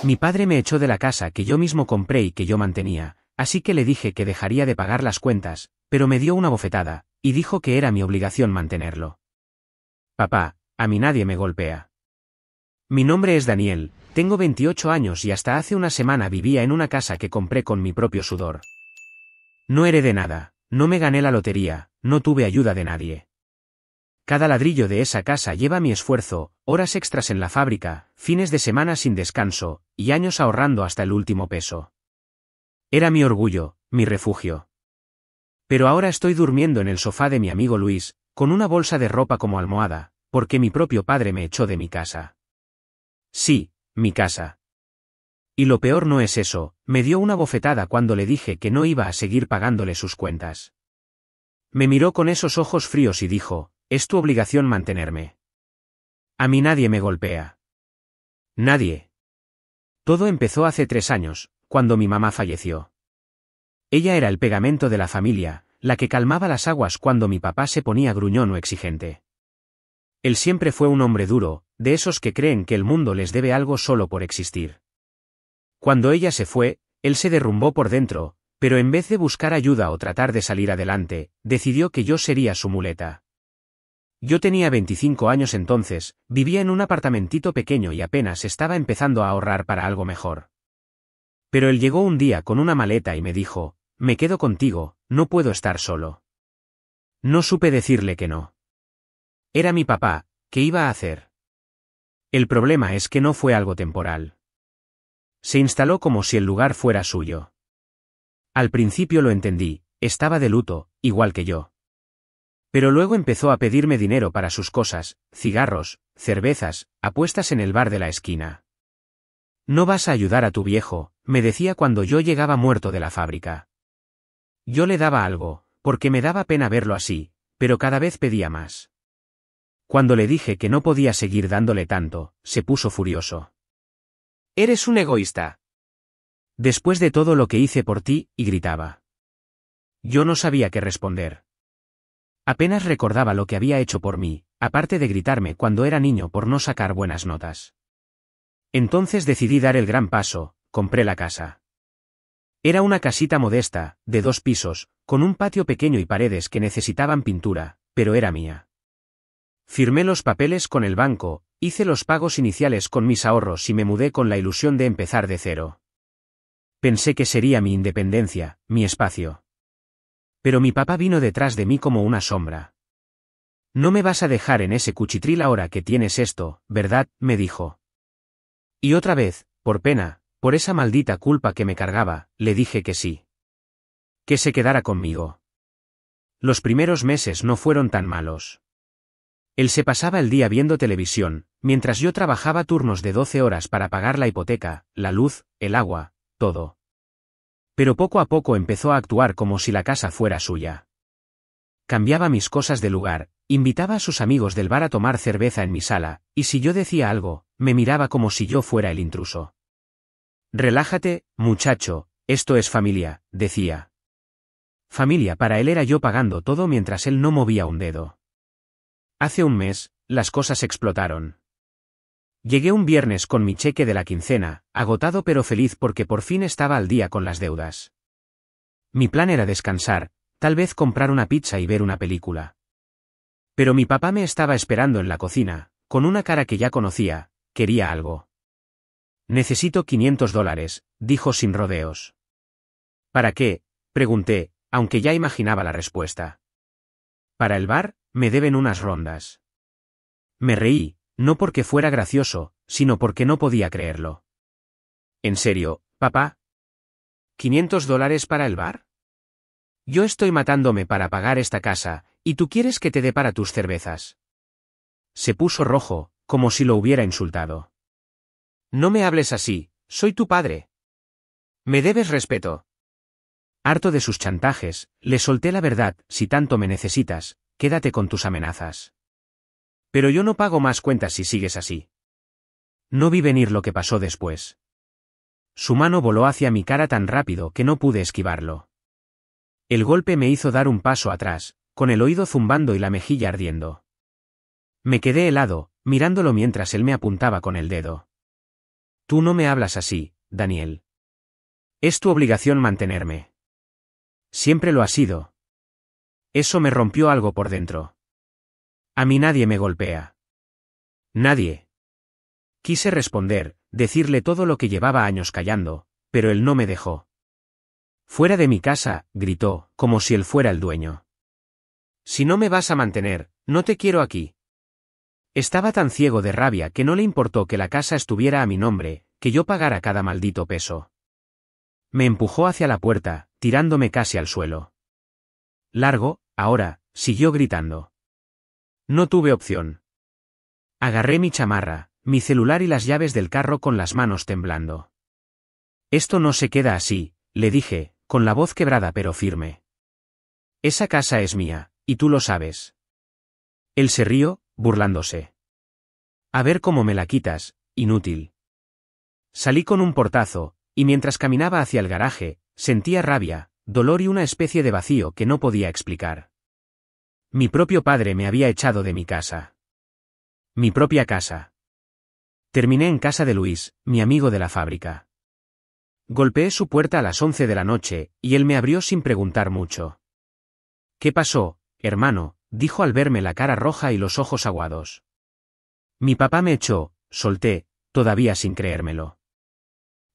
Mi padre me echó de la casa que yo mismo compré y que yo mantenía, así que le dije que dejaría de pagar las cuentas, pero me dio una bofetada, y dijo que era mi obligación mantenerlo. Papá, a mí nadie me golpea. Mi nombre es Daniel, tengo 28 años y hasta hace una semana vivía en una casa que compré con mi propio sudor. No heredé nada, no me gané la lotería, no tuve ayuda de nadie. Cada ladrillo de esa casa lleva mi esfuerzo, horas extras en la fábrica, fines de semana sin descanso, y años ahorrando hasta el último peso. Era mi orgullo, mi refugio. Pero ahora estoy durmiendo en el sofá de mi amigo Luis, con una bolsa de ropa como almohada, porque mi propio padre me echó de mi casa. Sí, mi casa. Y lo peor no es eso, me dio una bofetada cuando le dije que no iba a seguir pagándole sus cuentas. Me miró con esos ojos fríos y dijo, es tu obligación mantenerme. A mí nadie me golpea. Nadie. Todo empezó hace 3 años, cuando mi mamá falleció. Ella era el pegamento de la familia, la que calmaba las aguas cuando mi papá se ponía gruñón o exigente. Él siempre fue un hombre duro, de esos que creen que el mundo les debe algo solo por existir. Cuando ella se fue, él se derrumbó por dentro, pero en vez de buscar ayuda o tratar de salir adelante, decidió que yo sería su muleta. Yo tenía 25 años entonces, vivía en un apartamentito pequeño y apenas estaba empezando a ahorrar para algo mejor. Pero él llegó un día con una maleta y me dijo, me quedo contigo, no puedo estar solo. No supe decirle que no. Era mi papá, ¿qué iba a hacer? El problema es que no fue algo temporal. Se instaló como si el lugar fuera suyo. Al principio lo entendí, estaba de luto, igual que yo. Pero luego empezó a pedirme dinero para sus cosas, cigarros, cervezas, apuestas en el bar de la esquina. No vas a ayudar a tu viejo, me decía cuando yo llegaba muerto de la fábrica. Yo le daba algo, porque me daba pena verlo así, pero cada vez pedía más. Cuando le dije que no podía seguir dándole tanto, se puso furioso. Eres un egoísta. Después de todo lo que hice por ti, y gritaba. Yo no sabía qué responder. Apenas recordaba lo que había hecho por mí, aparte de gritarme cuando era niño por no sacar buenas notas. Entonces decidí dar el gran paso, compré la casa. Era una casita modesta, de 2 pisos, con un patio pequeño y paredes que necesitaban pintura, pero era mía. Firmé los papeles con el banco, hice los pagos iniciales con mis ahorros y me mudé con la ilusión de empezar de cero. Pensé que sería mi independencia, mi espacio. Pero mi papá vino detrás de mí como una sombra. No me vas a dejar en ese cuchitril ahora que tienes esto, ¿verdad?, me dijo. Y otra vez, por pena, por esa maldita culpa que me cargaba, le dije que sí. Que se quedara conmigo. Los primeros meses no fueron tan malos. Él se pasaba el día viendo televisión, mientras yo trabajaba turnos de 12 horas para pagar la hipoteca, la luz, el agua, todo. Pero poco a poco empezó a actuar como si la casa fuera suya. Cambiaba mis cosas de lugar, invitaba a sus amigos del bar a tomar cerveza en mi sala, y si yo decía algo, me miraba como si yo fuera el intruso. Relájate, muchacho, esto es familia, decía. Familia para él era yo pagando todo mientras él no movía un dedo. Hace un mes, las cosas explotaron. Llegué un viernes con mi cheque de la quincena, agotado pero feliz porque por fin estaba al día con las deudas. Mi plan era descansar, tal vez comprar una pizza y ver una película. Pero mi papá me estaba esperando en la cocina, con una cara que ya conocía, quería algo. Necesito $500, dijo sin rodeos. ¿Para qué?, pregunté, aunque ya imaginaba la respuesta. Para el bar, me deben unas rondas. Me reí, no porque fuera gracioso, sino porque no podía creerlo. ¿En serio, papá? ¿$500 para el bar? Yo estoy matándome para pagar esta casa, y tú quieres que te dé para tus cervezas. Se puso rojo, como si lo hubiera insultado. No me hables así, soy tu padre. Me debes respeto. Harto de sus chantajes, le solté la verdad, si tanto me necesitas, quédate con tus amenazas. Pero yo no pago más cuentas si sigues así. No vi venir lo que pasó después. Su mano voló hacia mi cara tan rápido que no pude esquivarlo. El golpe me hizo dar un paso atrás, con el oído zumbando y la mejilla ardiendo. Me quedé helado, mirándolo mientras él me apuntaba con el dedo. Tú no me hablas así, Daniel. Es tu obligación mantenerme. Siempre lo ha sido. Eso me rompió algo por dentro. A mí nadie me golpea. Nadie. Quise responder, decirle todo lo que llevaba años callando, pero él no me dejó. Fuera de mi casa, gritó, como si él fuera el dueño. Si no me vas a mantener, no te quiero aquí. Estaba tan ciego de rabia que no le importó que la casa estuviera a mi nombre, que yo pagara cada maldito peso. Me empujó hacia la puerta, tirándome casi al suelo. Largo, ahora, siguió gritando. No tuve opción. Agarré mi chamarra, mi celular y las llaves del carro con las manos temblando. Esto no se queda así, le dije, con la voz quebrada pero firme. Esa casa es mía, y tú lo sabes. Él se rió, burlándose. A ver cómo me la quitas, inútil. Salí con un portazo, y mientras caminaba hacia el garaje, sentía rabia, dolor y una especie de vacío que no podía explicar. Mi propio padre me había echado de mi casa. Mi propia casa. Terminé en casa de Luis, mi amigo de la fábrica. Golpeé su puerta a las 11 de la noche, y él me abrió sin preguntar mucho. ¿Qué pasó, hermano?, dijo al verme la cara roja y los ojos aguados. Mi papá me echó, solté, todavía sin creérmelo.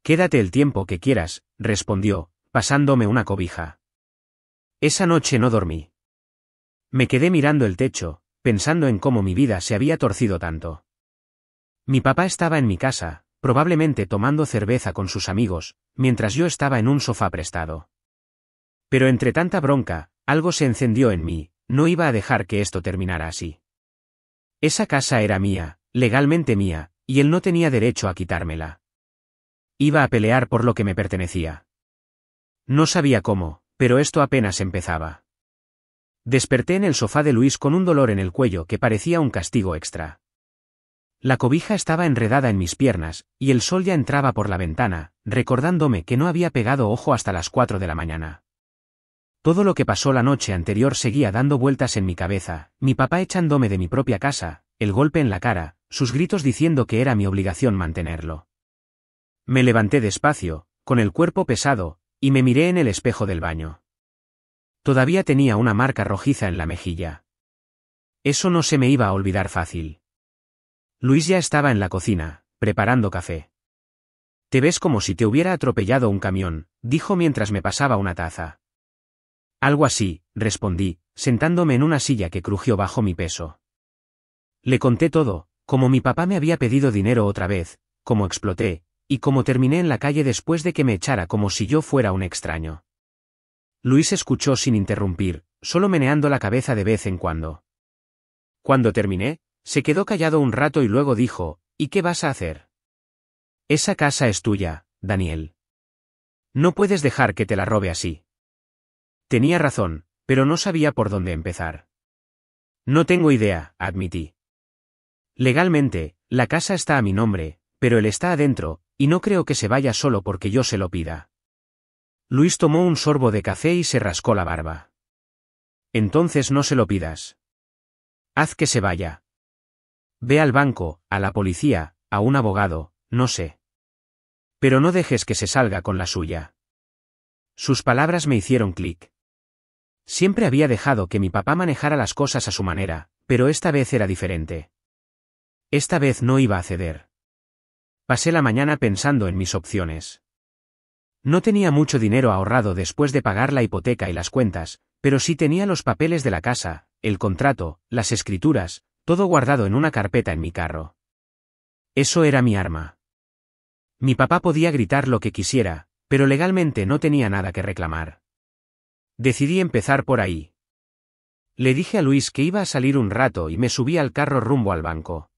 Quédate el tiempo que quieras, respondió, pasándome una cobija. Esa noche no dormí. Me quedé mirando el techo, pensando en cómo mi vida se había torcido tanto. Mi papá estaba en mi casa, probablemente tomando cerveza con sus amigos, mientras yo estaba en un sofá prestado. Pero entre tanta bronca, algo se encendió en mí, no iba a dejar que esto terminara así. Esa casa era mía, legalmente mía, y él no tenía derecho a quitármela. Iba a pelear por lo que me pertenecía. No sabía cómo, pero esto apenas empezaba. Desperté en el sofá de Luis con un dolor en el cuello que parecía un castigo extra. La cobija estaba enredada en mis piernas, y el sol ya entraba por la ventana, recordándome que no había pegado ojo hasta las 4 de la mañana. Todo lo que pasó la noche anterior seguía dando vueltas en mi cabeza, mi papá echándome de mi propia casa, el golpe en la cara, sus gritos diciendo que era mi obligación mantenerlo. Me levanté despacio, con el cuerpo pesado, y me miré en el espejo del baño. Todavía tenía una marca rojiza en la mejilla. Eso no se me iba a olvidar fácil. Luis ya estaba en la cocina, preparando café. Te ves como si te hubiera atropellado un camión, dijo mientras me pasaba una taza. Algo así, respondí, sentándome en una silla que crujió bajo mi peso. Le conté todo, como mi papá me había pedido dinero otra vez, cómo exploté, y cómo terminé en la calle después de que me echara como si yo fuera un extraño. Luis escuchó sin interrumpir, solo meneando la cabeza de vez en cuando. Cuando terminé, se quedó callado un rato y luego dijo, ¿y qué vas a hacer? Esa casa es tuya, Daniel. No puedes dejar que te la robe así. Tenía razón, pero no sabía por dónde empezar. No tengo idea, admití. Legalmente, la casa está a mi nombre, pero él está adentro, y no creo que se vaya solo porque yo se lo pida. Luis tomó un sorbo de café y se rascó la barba. Entonces no se lo pidas. Haz que se vaya. Ve al banco, a la policía, a un abogado, no sé. Pero no dejes que se salga con la suya. Sus palabras me hicieron clic. Siempre había dejado que mi papá manejara las cosas a su manera, pero esta vez era diferente. Esta vez no iba a ceder. Pasé la mañana pensando en mis opciones. No tenía mucho dinero ahorrado después de pagar la hipoteca y las cuentas, pero sí tenía los papeles de la casa, el contrato, las escrituras, todo guardado en una carpeta en mi carro. Eso era mi arma. Mi papá podía gritar lo que quisiera, pero legalmente no tenía nada que reclamar. Decidí empezar por ahí. Le dije a Luis que iba a salir un rato y me subí al carro rumbo al banco.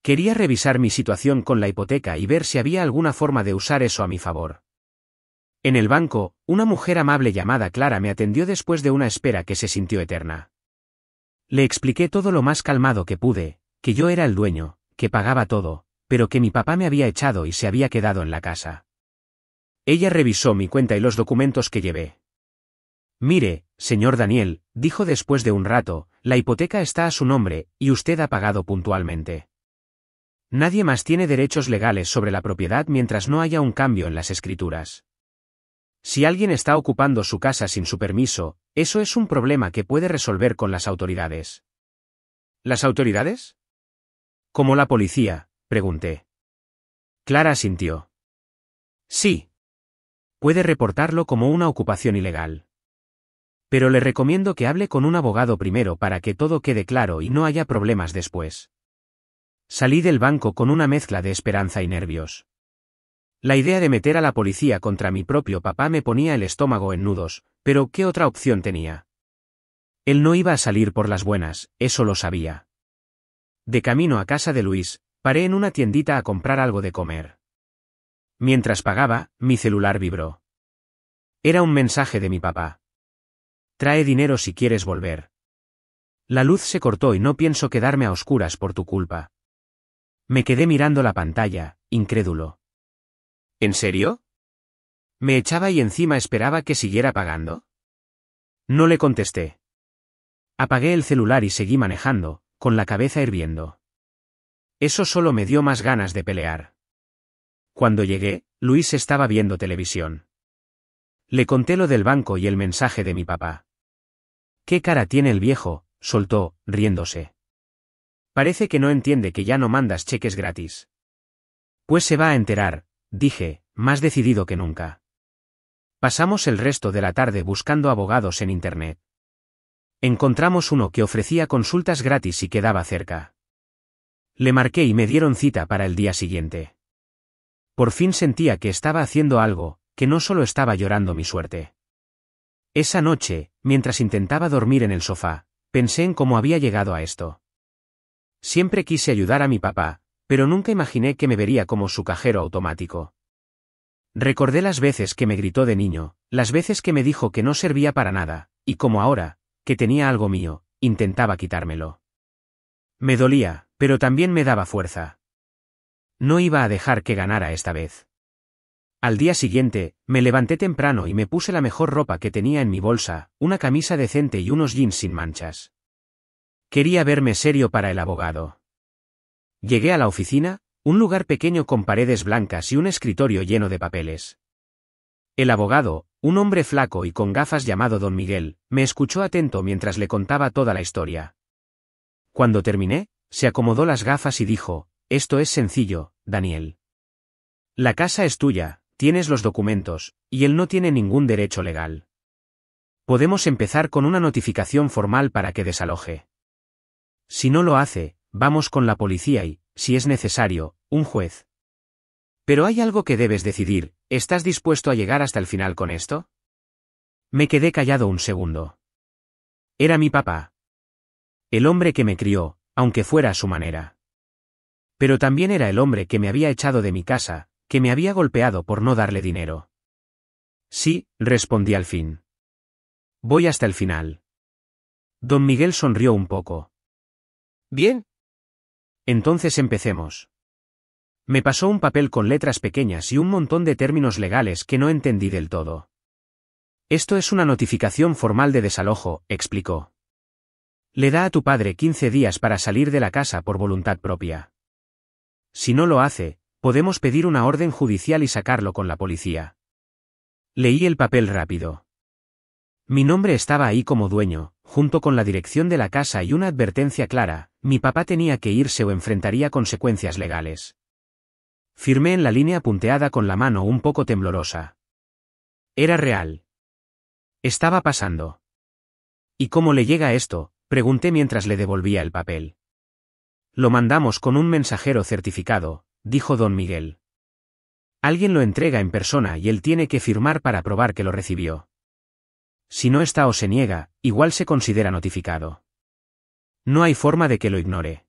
Quería revisar mi situación con la hipoteca y ver si había alguna forma de usar eso a mi favor. En el banco, una mujer amable llamada Clara me atendió después de una espera que se sintió eterna. Le expliqué todo lo más calmado que pude, que yo era el dueño, que pagaba todo, pero que mi papá me había echado y se había quedado en la casa. Ella revisó mi cuenta y los documentos que llevé. Mire, señor Daniel, dijo después de un rato, la hipoteca está a su nombre, y usted ha pagado puntualmente. Nadie más tiene derechos legales sobre la propiedad mientras no haya un cambio en las escrituras. Si alguien está ocupando su casa sin su permiso, eso es un problema que puede resolver con las autoridades. ¿Las autoridades? ¿Como la policía?, pregunté. Clara asintió. Sí. Puede reportarlo como una ocupación ilegal. Pero le recomiendo que hable con un abogado primero para que todo quede claro y no haya problemas después. Salí del banco con una mezcla de esperanza y nervios. La idea de meter a la policía contra mi propio papá me ponía el estómago en nudos, pero ¿qué otra opción tenía? Él no iba a salir por las buenas, eso lo sabía. De camino a casa de Luis, paré en una tiendita a comprar algo de comer. Mientras pagaba, mi celular vibró. Era un mensaje de mi papá. Trae dinero si quieres volver. La luz se cortó y no pienso quedarme a oscuras por tu culpa. Me quedé mirando la pantalla, incrédulo. ¿En serio? ¿Me echaba y encima esperaba que siguiera pagando? No le contesté. Apagué el celular y seguí manejando, con la cabeza hirviendo. Eso solo me dio más ganas de pelear. Cuando llegué, Luis estaba viendo televisión. Le conté lo del banco y el mensaje de mi papá. ¿Qué cara tiene el viejo?, soltó, riéndose. Parece que no entiende que ya no mandas cheques gratis. Pues se va a enterar, dije, más decidido que nunca. Pasamos el resto de la tarde buscando abogados en Internet. Encontramos uno que ofrecía consultas gratis y quedaba cerca. Le marqué y me dieron cita para el día siguiente. Por fin sentía que estaba haciendo algo, que no solo estaba llorando mi suerte. Esa noche, mientras intentaba dormir en el sofá, pensé en cómo había llegado a esto. Siempre quise ayudar a mi papá, pero nunca imaginé que me vería como su cajero automático. Recordé las veces que me gritó de niño, las veces que me dijo que no servía para nada, y como ahora, que tenía algo mío, intentaba quitármelo. Me dolía, pero también me daba fuerza. No iba a dejar que ganara esta vez. Al día siguiente, me levanté temprano y me puse la mejor ropa que tenía en mi bolsa, una camisa decente y unos jeans sin manchas. Quería verme serio para el abogado. Llegué a la oficina, un lugar pequeño con paredes blancas y un escritorio lleno de papeles. El abogado, un hombre flaco y con gafas llamado Don Miguel, me escuchó atento mientras le contaba toda la historia. Cuando terminé, se acomodó las gafas y dijo: «Esto es sencillo, Daniel. La casa es tuya, tienes los documentos, y él no tiene ningún derecho legal. Podemos empezar con una notificación formal para que desaloje. Si no lo hace, vamos con la policía y, si es necesario, un juez. Pero hay algo que debes decidir, ¿estás dispuesto a llegar hasta el final con esto?». Me quedé callado un segundo. Era mi papá. El hombre que me crió, aunque fuera a su manera. Pero también era el hombre que me había echado de mi casa, que me había golpeado por no darle dinero. Sí, respondí al fin. Voy hasta el final. Don Miguel sonrió un poco. Bien. Entonces empecemos. Me pasó un papel con letras pequeñas y un montón de términos legales que no entendí del todo. Esto es una notificación formal de desalojo, explicó. Le da a tu padre 15 días para salir de la casa por voluntad propia. Si no lo hace, podemos pedir una orden judicial y sacarlo con la policía. Leí el papel rápido. Mi nombre estaba ahí como dueño, junto con la dirección de la casa y una advertencia clara: mi papá tenía que irse o enfrentaría consecuencias legales. Firmé en la línea punteada con la mano un poco temblorosa. Era real. Estaba pasando. ¿Y cómo le llega esto?, pregunté mientras le devolvía el papel. Lo mandamos con un mensajero certificado, dijo Don Miguel. Alguien lo entrega en persona y él tiene que firmar para probar que lo recibió. Si no está o se niega, igual se considera notificado. No hay forma de que lo ignore.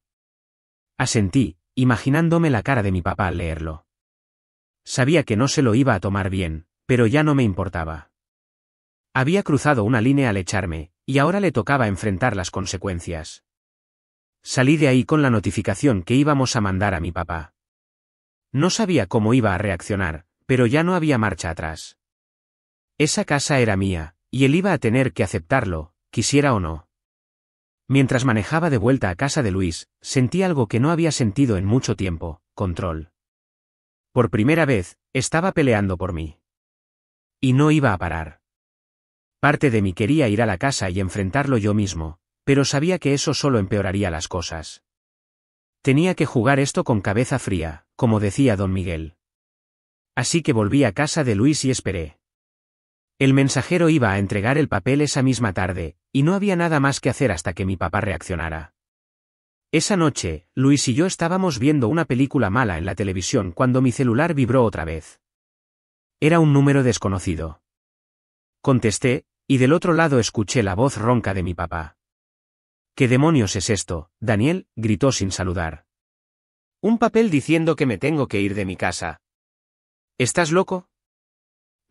Asentí, imaginándome la cara de mi papá al leerlo. Sabía que no se lo iba a tomar bien, pero ya no me importaba. Había cruzado una línea al echarme, y ahora le tocaba enfrentar las consecuencias. Salí de ahí con la notificación que íbamos a mandar a mi papá. No sabía cómo iba a reaccionar, pero ya no había marcha atrás. Esa casa era mía, y él iba a tener que aceptarlo, quisiera o no. Mientras manejaba de vuelta a casa de Luis, sentí algo que no había sentido en mucho tiempo: control. Por primera vez, estaba peleando por mí. Y no iba a parar. Parte de mí quería ir a la casa y enfrentarlo yo mismo, pero sabía que eso solo empeoraría las cosas. Tenía que jugar esto con cabeza fría, como decía don Miguel. Así que volví a casa de Luis y esperé. El mensajero iba a entregar el papel esa misma tarde, y no había nada más que hacer hasta que mi papá reaccionara. Esa noche, Luis y yo estábamos viendo una película mala en la televisión cuando mi celular vibró otra vez. Era un número desconocido. Contesté, y del otro lado escuché la voz ronca de mi papá. ¿Qué demonios es esto, Daniel?, gritó sin saludar. Un papel diciendo que me tengo que ir de mi casa. ¿Estás loco?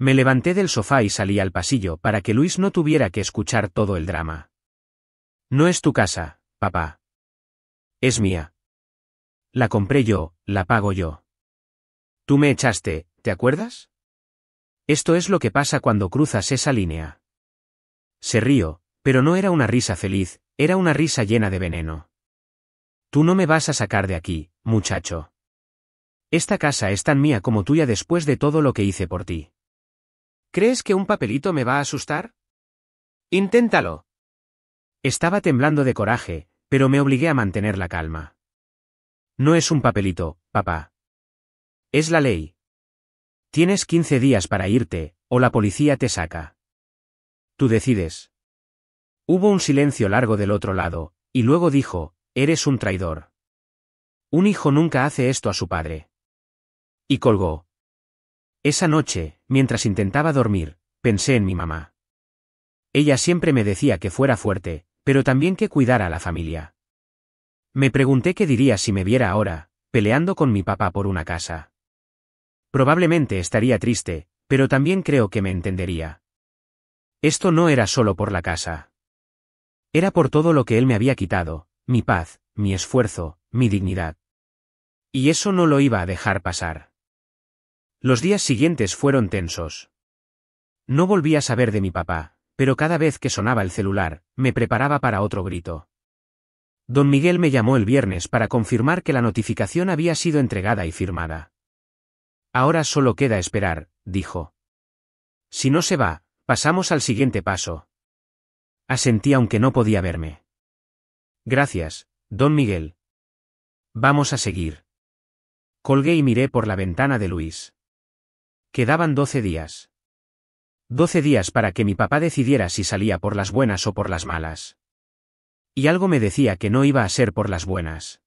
Me levanté del sofá y salí al pasillo para que Luis no tuviera que escuchar todo el drama. No es tu casa, papá. Es mía. La compré yo, la pago yo. Tú me echaste, ¿te acuerdas? Esto es lo que pasa cuando cruzas esa línea. Se rió, pero no era una risa feliz, era una risa llena de veneno. Tú no me vas a sacar de aquí, muchacho. Esta casa es tan mía como tuya después de todo lo que hice por ti. ¿Crees que un papelito me va a asustar? Inténtalo. Estaba temblando de coraje, pero me obligué a mantener la calma. No es un papelito, papá. Es la ley. Tienes 15 días para irte, o la policía te saca. Tú decides. Hubo un silencio largo del otro lado, y luego dijo: eres un traidor. Un hijo nunca hace esto a su padre. Y colgó. Esa noche, mientras intentaba dormir, pensé en mi mamá. Ella siempre me decía que fuera fuerte, pero también que cuidara a la familia. Me pregunté qué diría si me viera ahora, peleando con mi papá por una casa. Probablemente estaría triste, pero también creo que me entendería. Esto no era solo por la casa. Era por todo lo que él me había quitado: mi paz, mi esfuerzo, mi dignidad. Y eso no lo iba a dejar pasar. Los días siguientes fueron tensos. No volví a saber de mi papá, pero cada vez que sonaba el celular, me preparaba para otro grito. Don Miguel me llamó el viernes para confirmar que la notificación había sido entregada y firmada. Ahora solo queda esperar, dijo. Si no se va, pasamos al siguiente paso. Asentí aunque no podía verme. Gracias, don Miguel. Vamos a seguir. Colgué y miré por la ventana de Luis. Quedaban 12 días. 12 días para que mi papá decidiera si salía por las buenas o por las malas. Y algo me decía que no iba a ser por las buenas.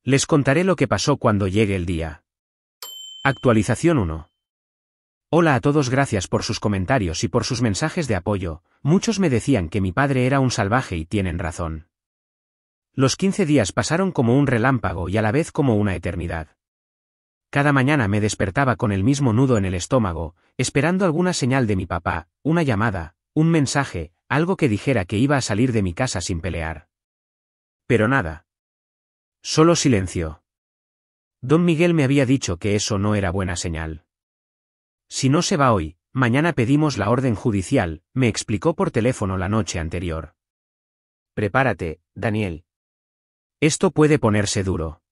Les contaré lo que pasó cuando llegue el día. Actualización 1. Hola a todos, gracias por sus comentarios y por sus mensajes de apoyo. Muchos me decían que mi padre era un salvaje y tienen razón. Los 15 días pasaron como un relámpago y a la vez como una eternidad. Cada mañana me despertaba con el mismo nudo en el estómago, esperando alguna señal de mi papá, una llamada, un mensaje, algo que dijera que iba a salir de mi casa sin pelear. Pero nada. Solo silencio. Don Miguel me había dicho que eso no era buena señal. Si no se va hoy, mañana pedimos la orden judicial, me explicó por teléfono la noche anterior. Prepárate, Daniel. Esto puede ponerse duro.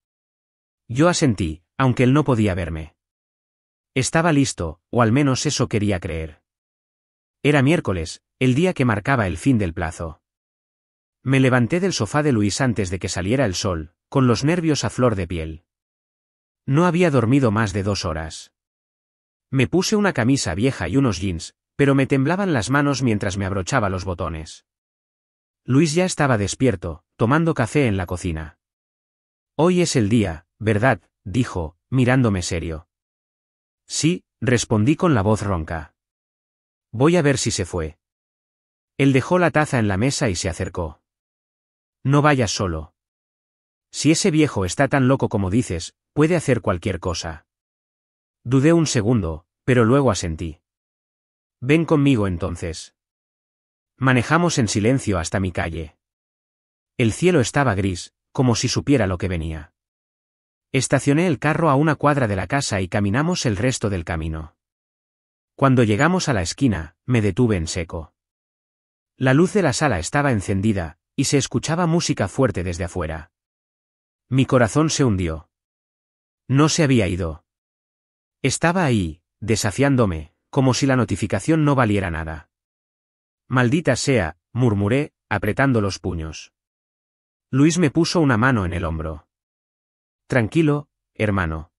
Yo asentí, aunque él no podía verme. Estaba listo, o al menos eso quería creer. Era miércoles, el día que marcaba el fin del plazo. Me levanté del sofá de Luis antes de que saliera el sol, con los nervios a flor de piel. No había dormido más de 2 horas. Me puse una camisa vieja y unos jeans, pero me temblaban las manos mientras me abrochaba los botones. Luis ya estaba despierto, tomando café en la cocina. Hoy es el día, ¿verdad?, dijo, mirándome serio. Sí, respondí con la voz ronca. Voy a ver si se fue. Él dejó la taza en la mesa y se acercó. No vayas solo. Si ese viejo está tan loco como dices, puede hacer cualquier cosa. Dudé un segundo, pero luego asentí. Ven conmigo entonces. Manejamos en silencio hasta mi calle. El cielo estaba gris, como si supiera lo que venía. Estacioné el carro a una cuadra de la casa y caminamos el resto del camino. Cuando llegamos a la esquina, me detuve en seco. La luz de la sala estaba encendida, y se escuchaba música fuerte desde afuera. Mi corazón se hundió. No se había ido. Estaba ahí, desafiándome, como si la notificación no valiera nada. Maldita sea, murmuré, apretando los puños. Luis me puso una mano en el hombro. Tranquilo, hermano.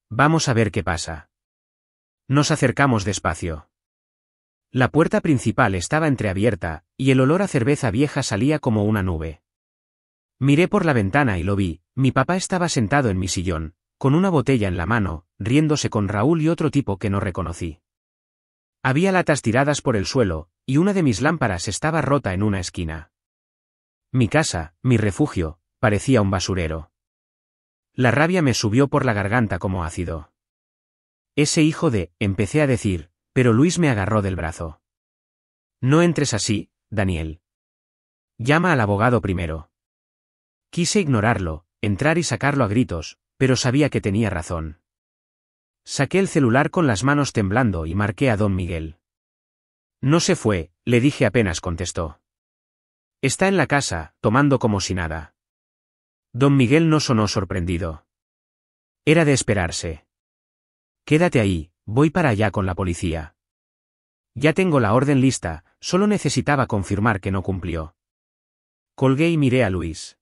Vamos a ver qué pasa. Nos acercamos despacio. La puerta principal estaba entreabierta, y el olor a cerveza vieja salía como una nube. Miré por la ventana y lo vi, mi papá estaba sentado en mi sillón, con una botella en la mano, riéndose con Raúl y otro tipo que no reconocí. Había latas tiradas por el suelo, y una de mis lámparas estaba rota en una esquina. Mi casa, mi refugio, parecía un basurero. La rabia me subió por la garganta como ácido. Ese hijo de, empecé a decir, pero Luis me agarró del brazo. No entres así, Daniel. Llama al abogado primero. Quise ignorarlo, entrar y sacarlo a gritos, pero sabía que tenía razón. Saqué el celular con las manos temblando y marqué a don Miguel. No se fue, le dije apenas contestó. Está en la casa, tomando como si nada. Don Miguel no sonó sorprendido. Era de esperarse. Quédate ahí, voy para allá con la policía. Ya tengo la orden lista, solo necesitaba confirmar que no cumplió. Colgué y miré a Luis.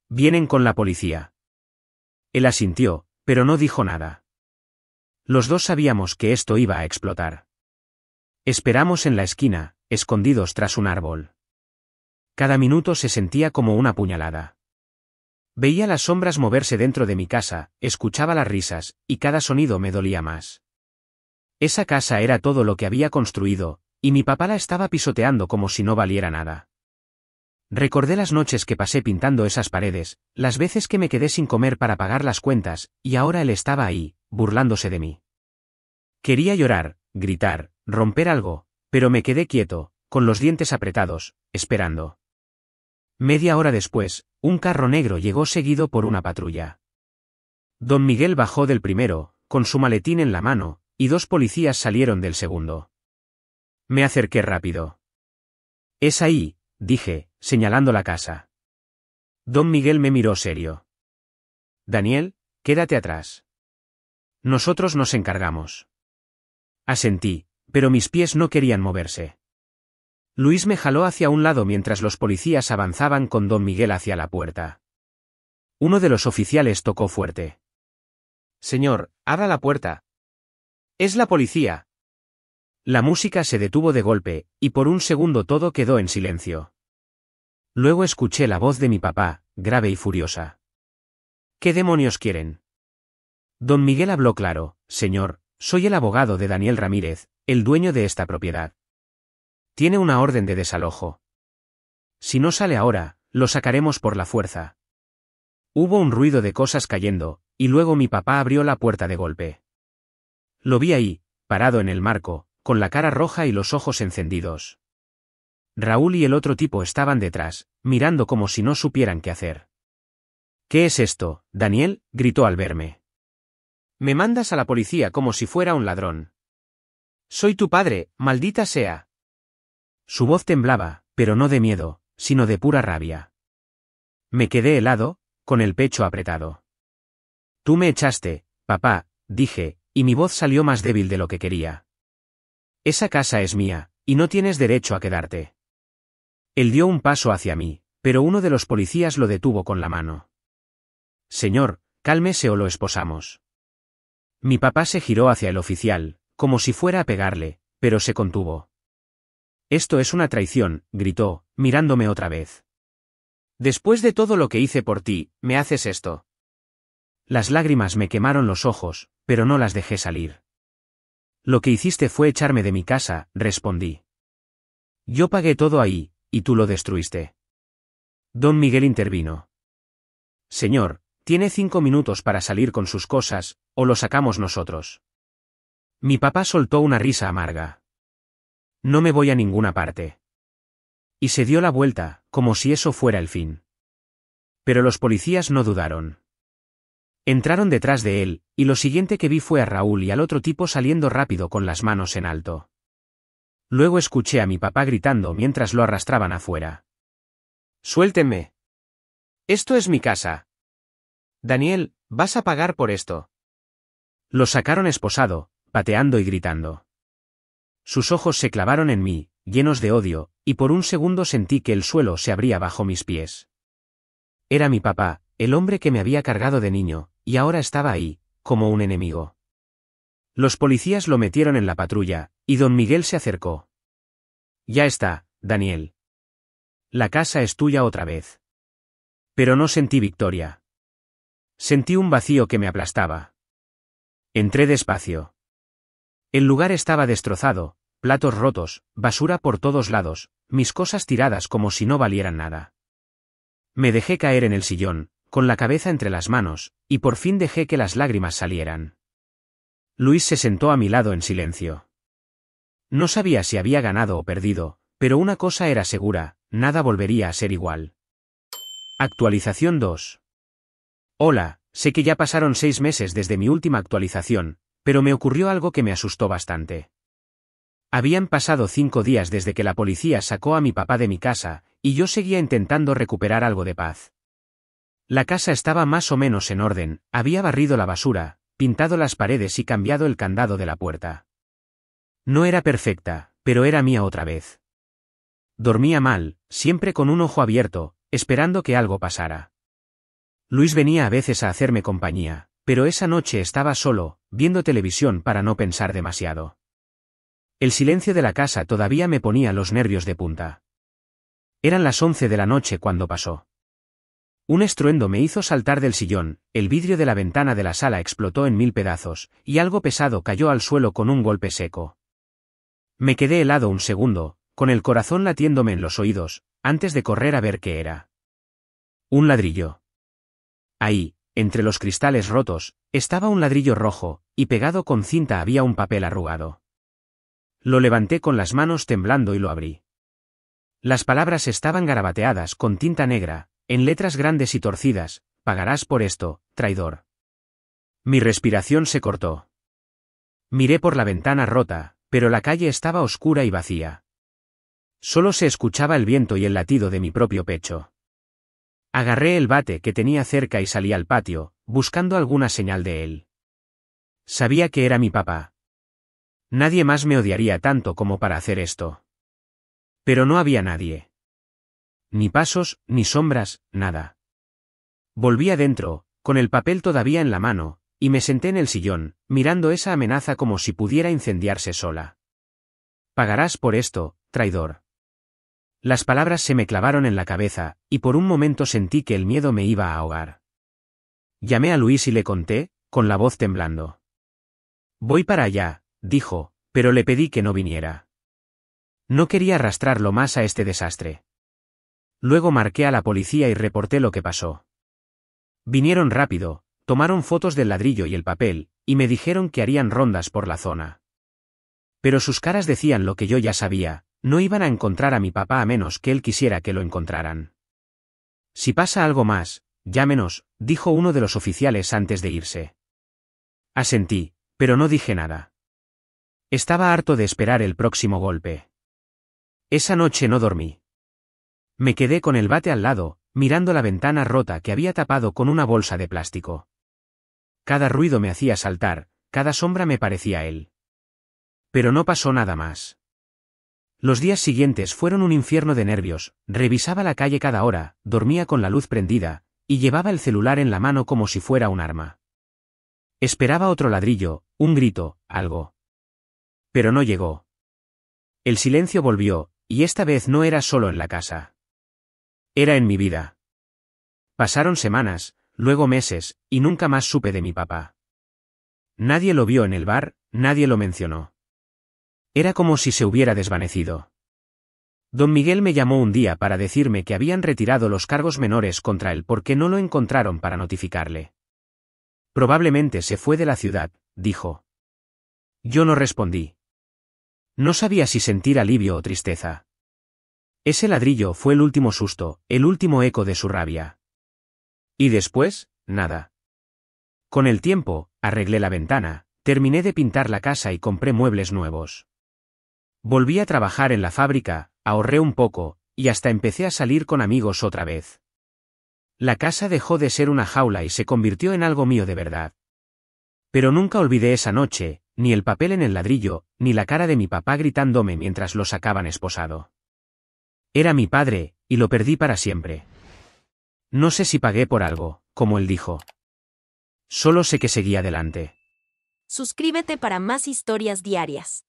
Vienen con la policía. Él asintió, pero no dijo nada. Los dos sabíamos que esto iba a explotar. Esperamos en la esquina, escondidos tras un árbol. Cada minuto se sentía como una puñalada. Veía las sombras moverse dentro de mi casa, escuchaba las risas, y cada sonido me dolía más. Esa casa era todo lo que había construido, y mi papá la estaba pisoteando como si no valiera nada. Recordé las noches que pasé pintando esas paredes, las veces que me quedé sin comer para pagar las cuentas, y ahora él estaba ahí, burlándose de mí. Quería llorar, gritar, romper algo, pero me quedé quieto, con los dientes apretados, esperando. Media hora después, un carro negro llegó seguido por una patrulla. Don Miguel bajó del primero, con su maletín en la mano, y dos policías salieron del segundo. Me acerqué rápido. Es ahí, dije, señalando la casa. Don Miguel me miró serio. Daniel, quédate atrás. Nosotros nos encargamos. Asentí, pero mis pies no querían moverse. Luis me jaló hacia un lado mientras los policías avanzaban con don Miguel hacia la puerta. Uno de los oficiales tocó fuerte. Señor, abra la puerta. Es la policía. La música se detuvo de golpe, y por un segundo todo quedó en silencio. Luego escuché la voz de mi papá, grave y furiosa. ¿Qué demonios quieren? Don Miguel habló claro, señor, soy el abogado de Daniel Ramírez, el dueño de esta propiedad. Tiene una orden de desalojo. Si no sale ahora, lo sacaremos por la fuerza. Hubo un ruido de cosas cayendo, y luego mi papá abrió la puerta de golpe. Lo vi ahí, parado en el marco, con la cara roja y los ojos encendidos. Raúl y el otro tipo estaban detrás, mirando como si no supieran qué hacer. ¿Qué es esto, Daniel?, gritó al verme. Me mandas a la policía como si fuera un ladrón. Soy tu padre, maldita sea. Su voz temblaba, pero no de miedo, sino de pura rabia. Me quedé helado, con el pecho apretado. Tú me echaste, papá, dije, y mi voz salió más débil de lo que quería. Esa casa es mía, y no tienes derecho a quedarte. Él dio un paso hacia mí, pero uno de los policías lo detuvo con la mano. Señor, cálmese o lo esposamos. Mi papá se giró hacia el oficial, como si fuera a pegarle, pero se contuvo. Esto es una traición, gritó, mirándome otra vez. Después de todo lo que hice por ti, ¿me haces esto? Las lágrimas me quemaron los ojos, pero no las dejé salir. Lo que hiciste fue echarme de mi casa, respondí. Yo pagué todo ahí, y tú lo destruiste. Don Miguel intervino. Señor, tiene 5 minutos para salir con sus cosas, o lo sacamos nosotros. Mi papá soltó una risa amarga. No me voy a ninguna parte. Y se dio la vuelta, como si eso fuera el fin. Pero los policías no dudaron. Entraron detrás de él, y lo siguiente que vi fue a Raúl y al otro tipo saliendo rápido con las manos en alto. Luego escuché a mi papá gritando mientras lo arrastraban afuera. Suéltenme. Esto es mi casa. Daniel, vas a pagar por esto. Lo sacaron esposado, pateando y gritando. Sus ojos se clavaron en mí, llenos de odio, y por un segundo sentí que el suelo se abría bajo mis pies. Era mi papá, el hombre que me había cargado de niño, y ahora estaba ahí, como un enemigo. Los policías lo metieron en la patrulla, y don Miguel se acercó. Ya está, Daniel. La casa es tuya otra vez. Pero no sentí victoria. Sentí un vacío que me aplastaba. Entré despacio. El lugar estaba destrozado, platos rotos, basura por todos lados, mis cosas tiradas como si no valieran nada. Me dejé caer en el sillón, con la cabeza entre las manos, y por fin dejé que las lágrimas salieran. Luis se sentó a mi lado en silencio. No sabía si había ganado o perdido, pero una cosa era segura, nada volvería a ser igual. Actualización 2. Hola, sé que ya pasaron 6 meses desde mi última actualización, pero me ocurrió algo que me asustó bastante. Habían pasado 5 días desde que la policía sacó a mi papá de mi casa, y yo seguía intentando recuperar algo de paz. La casa estaba más o menos en orden, había barrido la basura, pintado las paredes y cambiado el candado de la puerta. No era perfecta, pero era mía otra vez. Dormía mal, siempre con un ojo abierto, esperando que algo pasara. Luis venía a veces a hacerme compañía, pero esa noche estaba solo, viendo televisión para no pensar demasiado. El silencio de la casa todavía me ponía los nervios de punta. Eran las 11 de la noche cuando pasó. Un estruendo me hizo saltar del sillón, el vidrio de la ventana de la sala explotó en 1000 pedazos, y algo pesado cayó al suelo con un golpe seco. Me quedé helado un segundo, con el corazón latiéndome en los oídos, antes de correr a ver qué era. Un ladrillo. Ahí, entre los cristales rotos, estaba un ladrillo rojo, y pegado con cinta había un papel arrugado. Lo levanté con las manos temblando y lo abrí. Las palabras estaban garabateadas con tinta negra, en letras grandes y torcidas: pagarás por esto, traidor. Mi respiración se cortó. Miré por la ventana rota, pero la calle estaba oscura y vacía. Solo se escuchaba el viento y el latido de mi propio pecho. Agarré el bate que tenía cerca y salí al patio, buscando alguna señal de él. Sabía que era mi papá. Nadie más me odiaría tanto como para hacer esto. Pero no había nadie. Ni pasos, ni sombras, nada. Volví adentro, con el papel todavía en la mano, y me senté en el sillón, mirando esa amenaza como si pudiera incendiarse sola. Pagarás por esto, traidor. Las palabras se me clavaron en la cabeza, y por un momento sentí que el miedo me iba a ahogar. Llamé a Luis y le conté, con la voz temblando. Voy para allá, dijo, pero le pedí que no viniera. No quería arrastrarlo más a este desastre. Luego marqué a la policía y reporté lo que pasó. Vinieron rápido, tomaron fotos del ladrillo y el papel, y me dijeron que harían rondas por la zona. Pero sus caras decían lo que yo ya sabía: no iban a encontrar a mi papá a menos que él quisiera que lo encontraran. Si pasa algo más, llámenos, dijo uno de los oficiales antes de irse. Asentí, pero no dije nada. Estaba harto de esperar el próximo golpe. Esa noche no dormí. Me quedé con el bate al lado, mirando la ventana rota que había tapado con una bolsa de plástico. Cada ruido me hacía saltar, cada sombra me parecía él. Pero no pasó nada más. Los días siguientes fueron un infierno de nervios, revisaba la calle cada hora, dormía con la luz prendida, y llevaba el celular en la mano como si fuera un arma. Esperaba otro ladrillo, un grito, algo. Pero no llegó. El silencio volvió, y esta vez no era solo en la casa. Era en mi vida. Pasaron semanas, luego meses, y nunca más supe de mi papá. Nadie lo vio en el bar, nadie lo mencionó. Era como si se hubiera desvanecido. Don Miguel me llamó un día para decirme que habían retirado los cargos menores contra él porque no lo encontraron para notificarle. Probablemente se fue de la ciudad, dijo. Yo no respondí. No sabía si sentir alivio o tristeza. Ese ladrillo fue el último susto, el último eco de su rabia. Y después, nada. Con el tiempo, arreglé la ventana, terminé de pintar la casa y compré muebles nuevos. Volví a trabajar en la fábrica, ahorré un poco, y hasta empecé a salir con amigos otra vez. La casa dejó de ser una jaula y se convirtió en algo mío de verdad. Pero nunca olvidé esa noche, ni el papel en el ladrillo, ni la cara de mi papá gritándome mientras lo sacaban esposado. Era mi padre, y lo perdí para siempre. No sé si pagué por algo, como él dijo. Solo sé que seguí adelante. Suscríbete para más historias diarias.